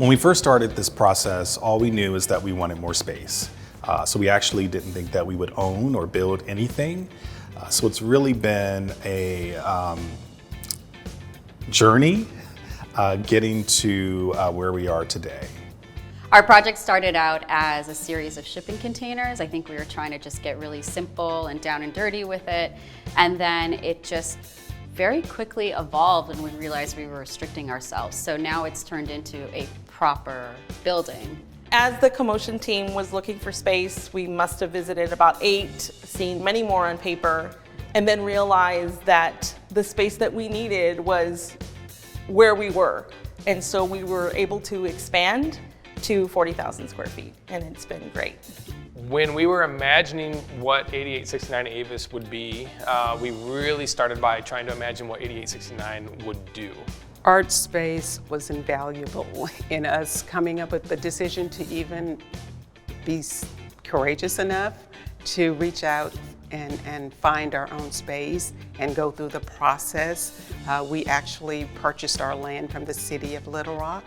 When we first started this process, all we knew is that we wanted more space. So we actually didn't think that we would own or build anything. So it's really been a journey getting to where we are today. Our project started out as a series of shipping containers. I think we were trying to just get really simple and down and dirty with it. And then it just very quickly evolved and we realized we were restricting ourselves. So now it's turned into a proper building. As the Commotion team was looking for space, we must have visited about 8, seen many more on paper, and then realized that the space that we needed was where we were. And so we were able to expand to 40,000 square feet, and it's been great. When we were imagining what 8869 Avis would be, we really started by trying to imagine what 8869 would do. Artspace was invaluable in us coming up with the decision to even be courageous enough to reach out and find our own space and go through the process. We actually purchased our land from the city of Little Rock.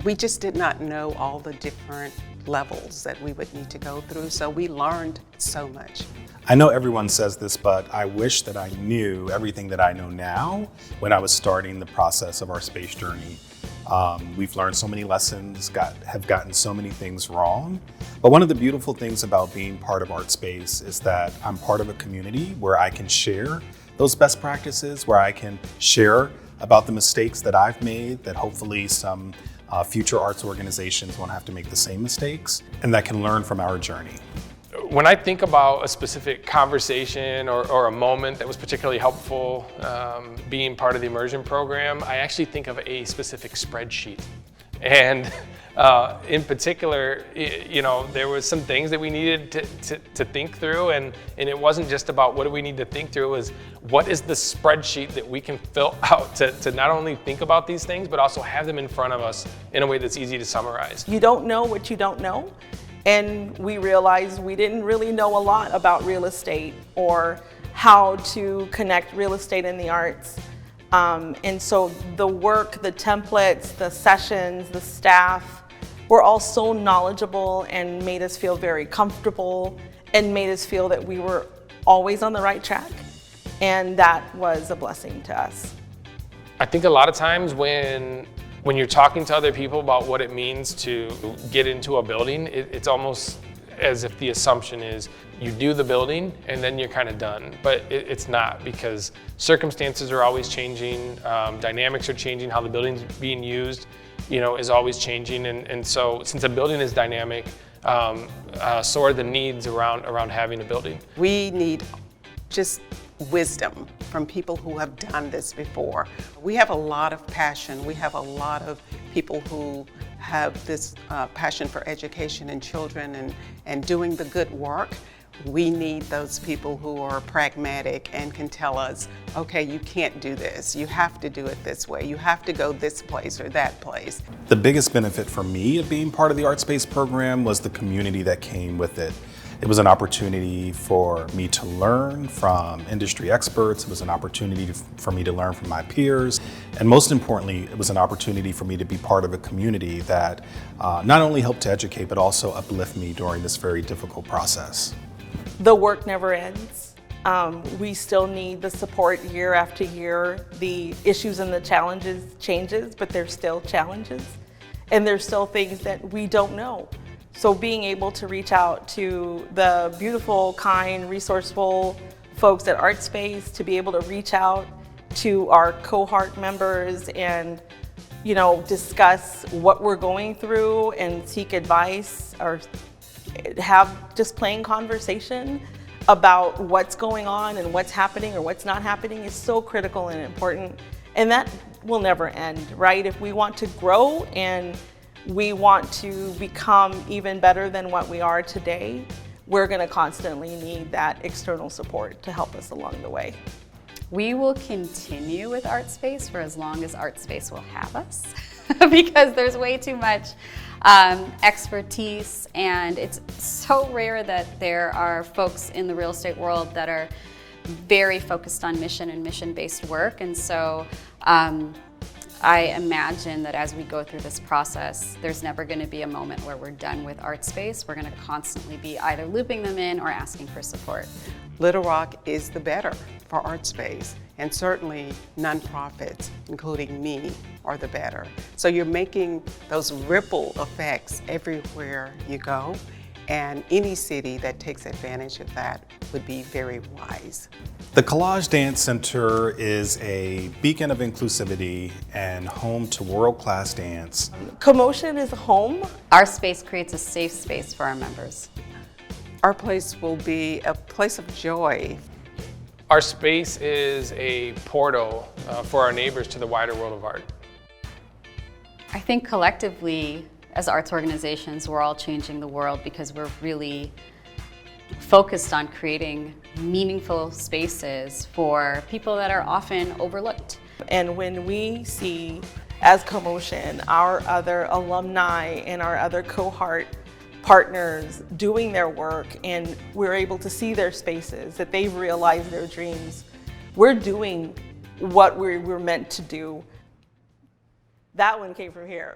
We just did not know all the different levels that we would need to go through, so we learned so much. I know everyone says this, but I wish that I knew everything that I know now when I was starting the process of our space journey. We've learned so many lessons, have gotten so many things wrong. But one of the beautiful things about being part of Artspace is that I'm part of a community where I can share those best practices, where I can share about the mistakes that I've made, that hopefully some future arts organizations won't have to make the same mistakes, and that can learn from our journey. When I think about a specific conversation or a moment that was particularly helpful being part of the immersion program, I actually think of a specific spreadsheet. And in particular, you know, there was some things that we needed to think through, and it wasn't just about what do we need to think through, it was what is the spreadsheet that we can fill out to not only think about these things, but also have them in front of us in a way that's easy to summarize. You don't know what you don't know. And we realized we didn't really know a lot about real estate or how to connect real estate and the arts. And so the work, the templates, the sessions, the staff were all so knowledgeable and made us feel very comfortable and made us feel that we were always on the right track. And that was a blessing to us. I think a lot of times when you're talking to other people about what it means to get into a building, it's almost as if the assumption is you do the building and then you're kind of done. But it's not, because circumstances are always changing, dynamics are changing, how the building's being used, you know, is always changing. And so since a building is dynamic, so are the needs around having a building. We need just wisdom from people who have done this before. We have a lot of passion. We have a lot of people who have this passion for education and children and doing the good work. We need those people who are pragmatic and can tell us, okay, you can't do this. You have to do it this way. You have to go this place or that place. The biggest benefit for me of being part of the Artspace program was the community that came with it. It was an opportunity for me to learn from industry experts. It was an opportunity for me to learn from my peers. And most importantly, it was an opportunity for me to be part of a community that not only helped to educate, but also uplift me during this very difficult process. The work never ends. We still need the support year after year. The issues and the challenges changes, but there's still challenges. And there's still things that we don't know. So being able to reach out to the beautiful, kind, resourceful folks at Artspace, to be able to reach out to our cohort members and, you know, discuss what we're going through and seek advice or have just plain conversation about what's going on and what's happening or what's not happening is so critical and important. And that will never end, right? If we want to grow and we want to become even better than what we are today, we're going to constantly need that external support to help us along the way. We will continue with Artspace for as long as Artspace will have us because there's way too much expertise, and it's so rare that there are folks in the real estate world that are very focused on mission and mission-based work. And so I imagine that as we go through this process, there's never going to be a moment where we're done with Artspace. We're going to constantly be either looping them in or asking for support. Little Rock is the better for Artspace, and certainly nonprofits, including me, are the better. So you're making those ripple effects everywhere you go, and any city that takes advantage of that would be very wise. The Collage Dance Center is a beacon of inclusivity and home to world-class dance. Commotion is home. Our space creates a safe space for our members. Our place will be a place of joy. Our space is a portal for our neighbors to the wider world of art. I think collectively, as arts organizations, we're all changing the world because we're really focused on creating meaningful spaces for people that are often overlooked. And when we see, as Commotion, our other alumni and our other cohort partners doing their work, and we're able to see their spaces, that they've realized their dreams, we're doing what we're meant to do. That one came from here.